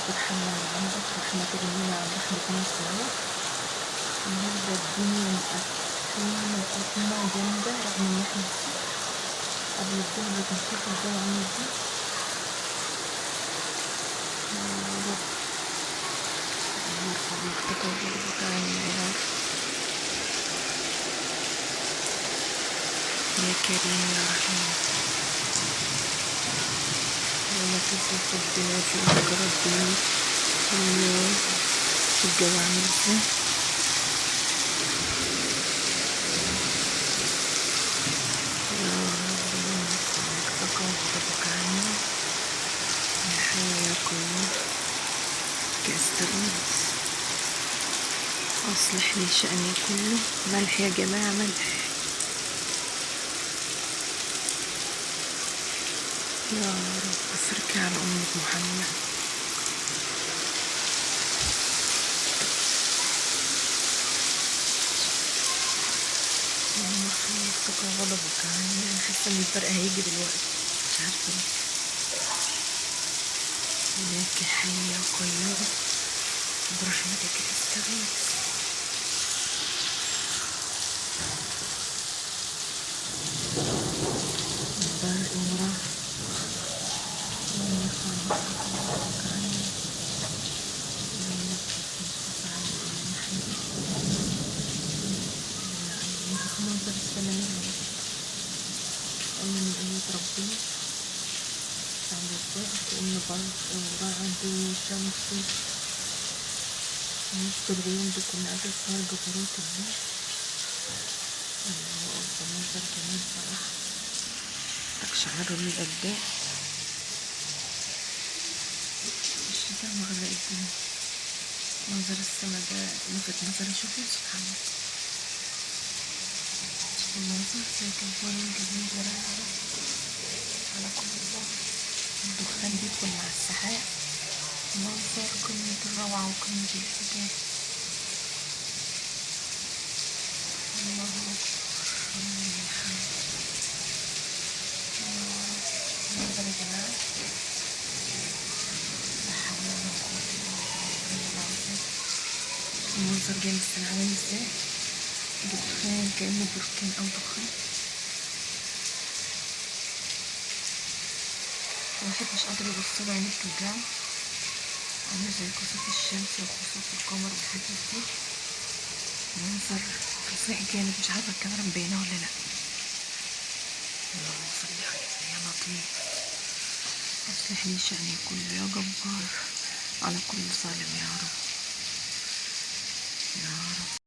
ترحمنا من عندك، رحمة تغنينا عن رحمة من سواك. النهاردة الدنيا مقفلة مقطمة جامدة رغم إن احنا الصبح قبل الظهر كان شايف الجو عامل ازاي. يا رب يرفع التكبر بتاعنا يا رب، يا كريم يا رحيم. ولا تشوف البلاد ومجرى البيوت واليوم الجو عامل ازاي. يا رب ينفعك تقبضك عني يا حي يا قيوم كاستغيث. أصلح لي شأني كله. ملح يا جماعة، ملح. يا رب افركي على أمة محمد. المفروض تقع غضبك عني. أنا حاسة إن الفرق هيجي دلوقتي، مش عارفة ليه. لك حي يا قيوم برحمتك استغيث. البرق وراه ويرفع غضبك عني وينفس نفسك عني ونحن منظر السماء يا رب. أنا من آيات ربنا عند الظهر كأن برق ورعد وشمس وسط الغيوم دي كلها تظهر جبروت الله. الله أكبر، منظر جميل صراحة تقشعر من الأبدان. الشتاء مغرق الدنيا. منظر السما ده لفت نظري. شوفي سبحان الله، المنظر زي كالفون جميل ورائع على كل الله. الدخان بيدخل مع السحاب، منظر قمة الروعة وقمة الحجاب. الله أكبر، لله الحمد. منظر يا جماعة لا حول ولا قوة إلا بالله العظيم. المنظر جاي من السماء عامل ازاي؟ دخان كأنه بركان أو دخان. الواحد مش قادر يبصله، عينيه بتوجعه. عامل زي كسوف الشمس وكسوف القمر والحاجات دي. منظر فظيع جامد، مش عارفة الكاميرا مبينة ولا لأ. اللهم صل على يا لطيف. أصلح لي شأني كله يا جبار على كل ظالم يا رب. يا